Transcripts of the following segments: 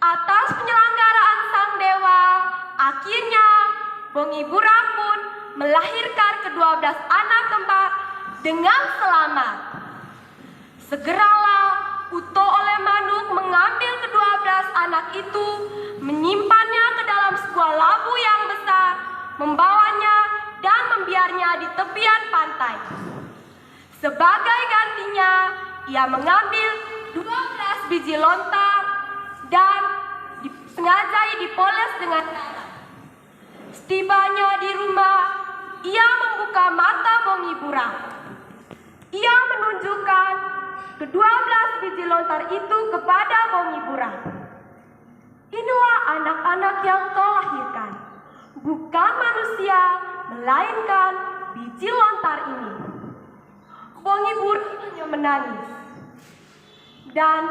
Atas penyelenggaraan sang dewa, akhirnya Bongi Burang pun melahirkan ke-12 anak kembar dengan selamat. Segeralah Uto Olemanuk mengambil ke-12 anak itu, menyimpannya ke dalam sebuah labu yang besar, membawanya dan membiarnya di tepian pantai. Sebagai gantinya, ia mengambil 12 biji lontar dan sengaja dipoles dengan garam. Setibanya di rumah, ia membuka mata Bongi Burang. Ia menunjukkan ke-12 biji lontar itu kepada Bongi Burang. Inilah anak-anak yang kau lahirkan, bukan manusia, melainkan biji lontar ini. Bongi Burang hanya menangis. Dan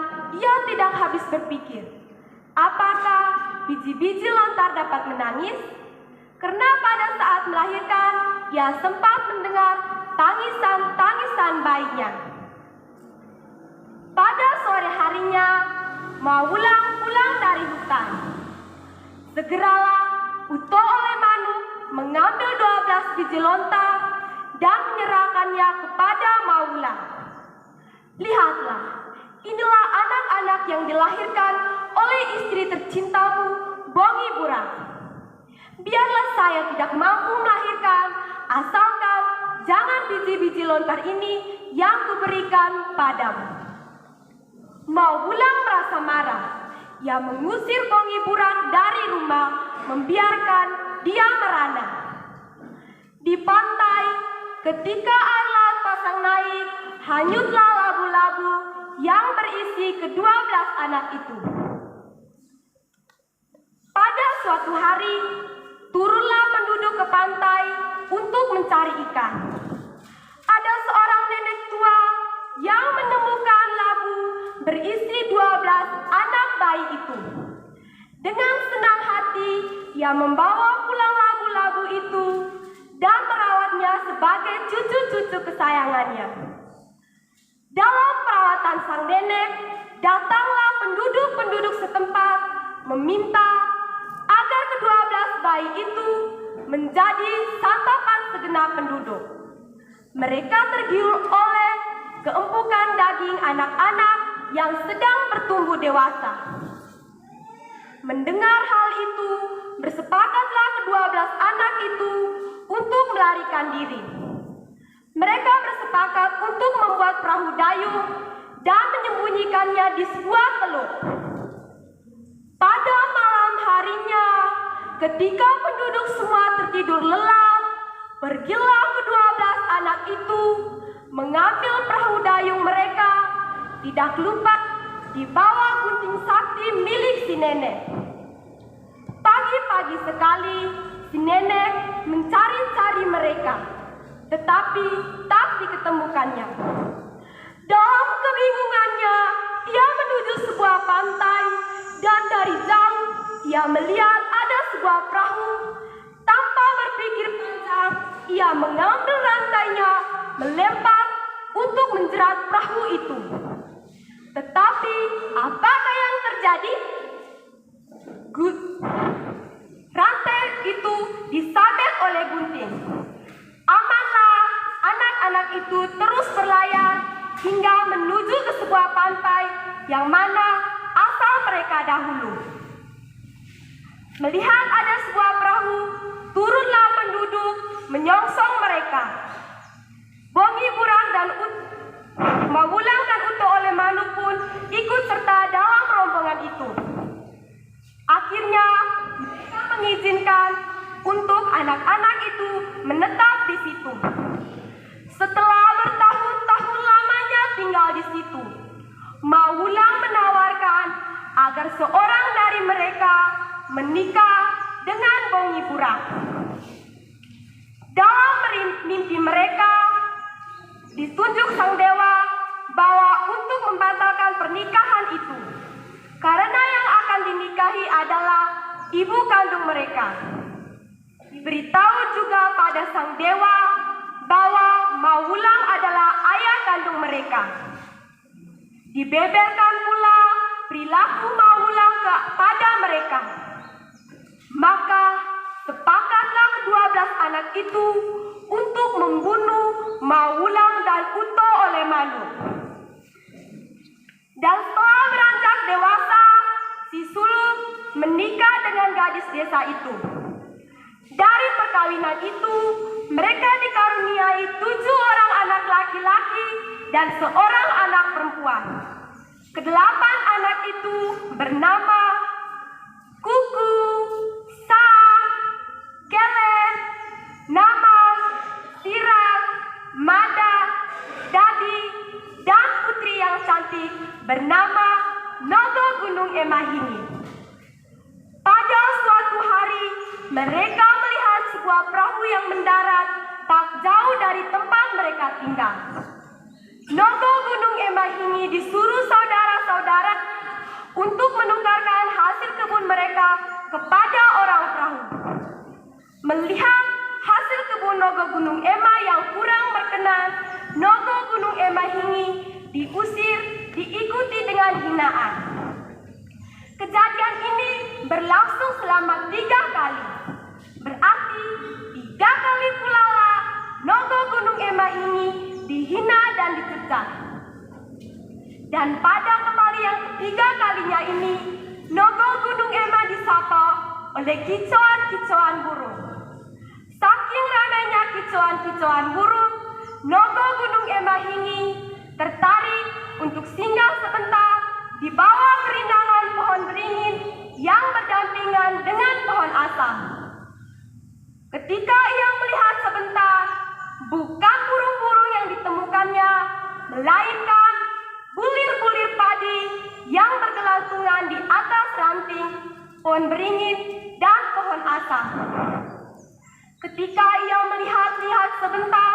ia tidak habis berpikir, apakah biji-biji lontar dapat menangis? Karena pada saat melahirkan, ia sempat mendengar tangisan-tangisan bayinya. Pada sore harinya, Mawulang pulang dari hutan. Segeralah Uto Olemanuk mengambil 12 biji lontar dan menyerahkannya kepada Mawulang. Lihatlah, inilah anak-anak yang dilahirkan oleh istri tercintamu, Bongi Burang. Biarlah saya tidak mampu melahirkan, asalkan jangan biji-biji lontar ini yang kuberikan padamu. Mawulang merasa marah. Ia mengusir Bongi Burang dari rumah, membiarkan dia merana. Di pantai, ketika air laut pasang naik, hanyutlah labu-labu yang berisi ke-12 anak itu. Pada suatu hari, turunlah penduduk ke pantai untuk mencari ikan. Ada seorang nenek tua yang menemukan labu berisi 12 anak bayi itu. Dengan senang hati, ia membawa pulang labu-labu itu dan merawatnya sebagai cucu-cucu kesayangannya. Dalam perawatan sang nenek, datanglah penduduk-penduduk setempat meminta agar ke-12 bayi itu menjadi santapan segenap penduduk. Mereka tergiur oleh keempukan daging anak-anak yang sedang bertumbuh dewasa. Mendengar hal itu, bersepakatlah ke-12 anak itu untuk melarikan diri. Mereka bersepakat untuk membuat perahu dayung dan menyembunyikannya di sebuah teluk. Pada malam harinya, ketika penduduk semua tertidur lelap, pergilah ke-12 anak itu mengambil perahu dayung mereka, tidak lupa di bawah gunting sakti milik si nenek. Pagi-pagi sekali, si nenek mencari-cari mereka, tetapi tak diketemukannya. Dalam kebingungannya, ia menuju sebuah pantai dan dari jauh ia melihat ada sebuah perahu. Tanpa berpikir panjang, ia mengambil rantainya, melempar untuk menjerat perahu itu. Tetapi apakah yang terjadi? Rantai itu disabet oleh gunting. Amanlah, anak-anak itu terus berlayar hingga menuju ke sebuah pantai yang mana asal mereka dahulu. Melihat ada sebuah perahu, turunlah penduduk menyongsong mereka. Bongi Burang dan Mawulang dan Uto Olemanuk pun ikut serta dalam rombongan itu. Akhirnya mereka mengizinkan untuk anak-anak itu menetap di situ. Setelah bertahun-tahun lamanya tinggal di situ, Mawulang menawarkan agar seorang dari mereka menikah dengan Bongi Burang. Dalam mimpi mereka, ditunjuk sang dewa bahwa untuk membatalkan pernikahan itu, karena yang akan dinikahi adalah ibu kandung mereka. Diberitahu juga pada sang dewa bahwa Mawulang adalah ayah kandung mereka. Dibeberkan pula perilaku Mawulang kepada anak itu untuk membunuh Mawulang dan Uto oleh Manu. Dan setelah beranjak dewasa, si sulung menikah dengan gadis desa itu. Dari perkawinan itu, mereka dikaruniai 7 orang anak laki-laki dan 1 anak perempuan. Kedelapan anak itu bernama Kuku, Sa, Kelet, Namas, Sirah, Mada, Dadi, dan putri yang cantik bernama Nogo Gunung Emahini. Pada suatu hari, mereka melihat sebuah perahu yang mendarat tak jauh dari tempat mereka tinggal. Nogo Gunung Emahini disuruh saudara-saudara untuk menukarkan hasil kebun mereka kepada orang perahu. Melihat hasil kebun Nogo Gunung Emah yang kurang berkenan, Nogo Gunung Emahini diusir, diikuti dengan hinaan. Kejadian ini berlangsung selama 3 kali. Berarti 3 kali pula lah Nogo Gunung Emah ini dihina dan dicercah. Dan pada kembali yang ketiga kalinya ini, Nogo Gunung Emah disapa oleh kicauan-kicauan burung. Saking ramainya kicauan-kicauan burung, Nogo Gunung Emah ini tertarik untuk singgah sebentar di bawah kerindangan pohon beringin yang berdampingan dengan pohon asam. Ketika ia melihat sebentar, bukan burung-burung yang ditemukannya, melainkan bulir-bulir padi yang bergelantungan di atas ranting, pohon beringin, dan pohon asam. Ketika ia melihat-lihat sebentar,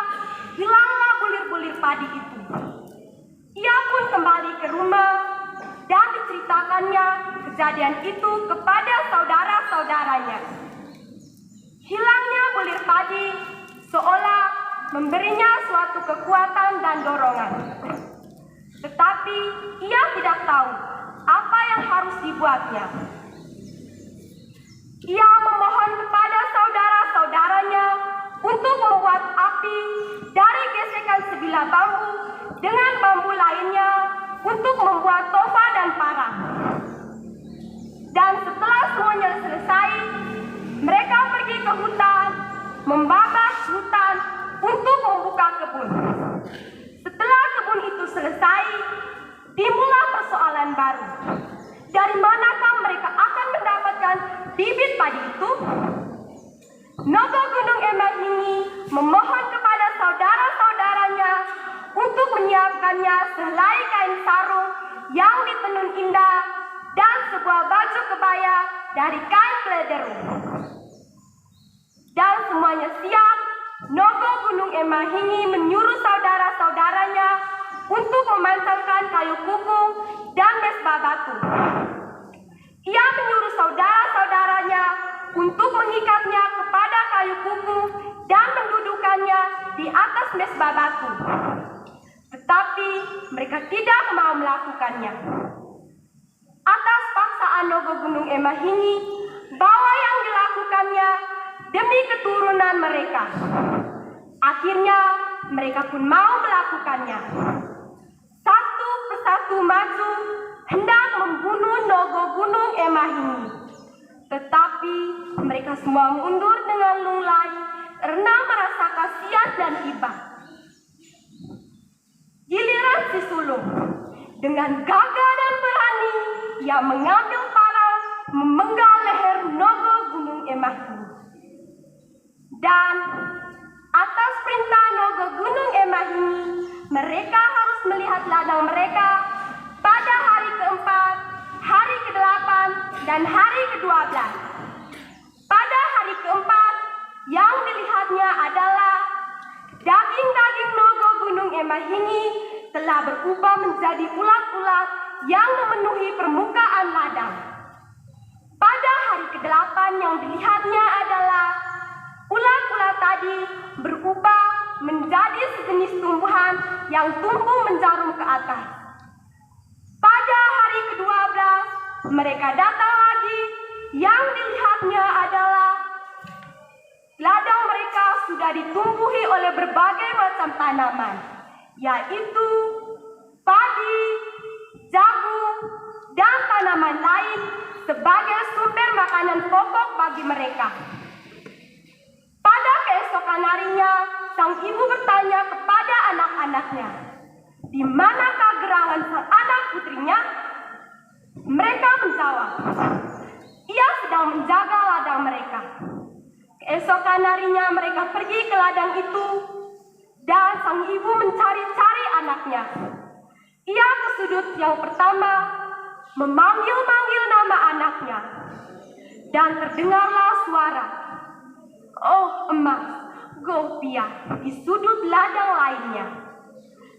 hilanglah bulir-bulir padi itu. Ia pun kembali ke rumah dan diceritakannya kejadian itu kepada saudara-saudaranya. Hilangnya bulir padi seolah memberinya suatu kekuatan dan dorongan. Tetapi ia tidak tahu apa yang harus dibuatnya. Ia memohon kepada saudara-saudaranya untuk membuat api dari gesekan sebilah bambu dengan bambu lainnya untuk membuat tofa dan parang. Dan setelah semuanya selesai, mereka pergi ke hutan, membabas hutan untuk membuka kebun. Setelah kebun itu selesai, timbullah persoalan baru. Dari manakah mereka akan mendapatkan bibit padi itu? Nogo Gunung Emah ini memohon kepada saudara-saudaranya untuk menyiapkannya sehelai kain sarung yang ditenun indah dan sebuah baju kebaya dari kain kelederu. Dan semuanya siap, Nogo Gunung Emah ini menyuruh saudara-saudaranya untuk memasangkan kayu kukung dan mesbah batu. Ia menyuruh saudara-saudaranya untuk mengikatnya kepada kayu kukung dan mendudukannya di atas mesbah batu. Tetapi mereka tidak mau melakukannya. Atas paksaan Nogo Gunung Emah ini, bahwa yang dilakukannya demi keturunan mereka. Akhirnya mereka pun mau melakukannya. Satu persatu maju hendak membunuh Nogo Gunung Emah ini. Tetapi mereka semua mundur dengan lunglai karena merasa kasihan dan iba. Giliran si sulung dengan gagah dan berani ia mengambil parang memenggal leher Nogo Gunung Emah ini. Dan atas perintah Nogo Gunung Emah ini, mereka harus melihat ladang mereka pada hari keempat, hari ke-8, dan hari ke-12. Pada hari keempat, yang dilihatnya adalah daging-daging Nogo Gunung Emah ini telah berubah menjadi ulat-ulat yang memenuhi permukaan ladang. Pada hari ke-8 yang dilihatnya adalah ulat-ulat tadi berubah menjadi sejenis tumbuhan yang tumbuh menjarum ke atas. Pada hari ke-12 mereka datang lagi, yang dilihatnya adalah ladang mereka sudah ditumbuhi oleh berbagai macam tanaman, yaitu padi, jagung, dan tanaman lain sebagai sumber makanan pokok bagi mereka. Pada keesokan harinya, sang ibu bertanya kepada anak-anaknya, "Di manakah gerangan sang anak putrinya?" Mereka menjawab, "Ia sedang menjaga ladang mereka." Keesokan harinya mereka pergi ke ladang itu, dan sang ibu mencari-cari anaknya. Ia ke sudut yang pertama, memanggil-manggil nama anaknya, dan terdengarlah suara, "Oh emas, Gohpia," di sudut ladang lainnya.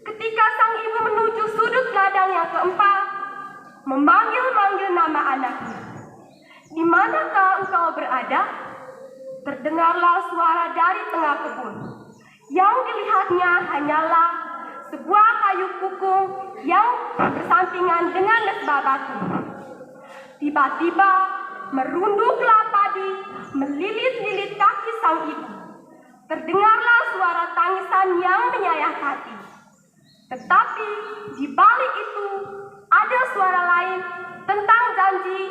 Ketika sang ibu menuju sudut ladang yang keempat, memanggil-manggil nama anaknya, "Di manakah engkau berada?" Terdengarlah suara dari tengah kebun. Yang dilihatnya hanyalah sebuah kayu kukung yang bersampingan dengan mesbah batu. Tiba-tiba merunduklah padi melilit-lilit kaki sang ibu. Terdengarlah suara tangisan yang menyayat hati. Tetapi di balik itu ada suara lain tentang janji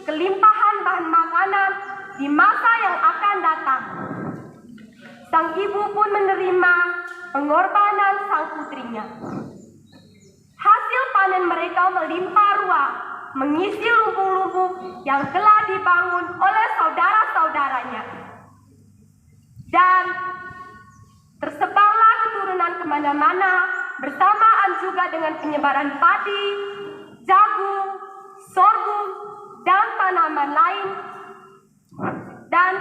kelimpahan bahan makanan di masa yang akan datang. Sang ibu pun menerima pengorbanan sang putrinya. Hasil panen mereka melimpah ruah, mengisi lumbung-lumbung yang telah dibangun oleh saudara-saudaranya. Dan tersebarlah keturunan kemana-mana bersamaan juga dengan penyebaran padi, jagung, sorghum, dan tanaman lain, dan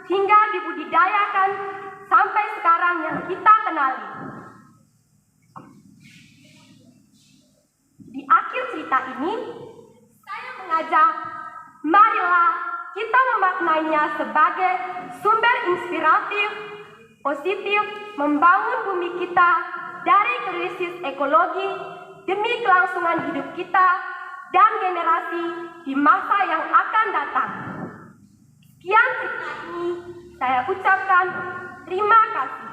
hingga dibudidayakan sampai sekarang yang kita kenali. Di akhir cerita ini, saya mengajak, marilah kita memaknainya sebagai sumber inspiratif, positif, membangun bumi kita dari krisis ekologi demi kelangsungan hidup kita dan generasi di masa yang akan datang. Sekian cerita ini, saya ucapkan terima kasih.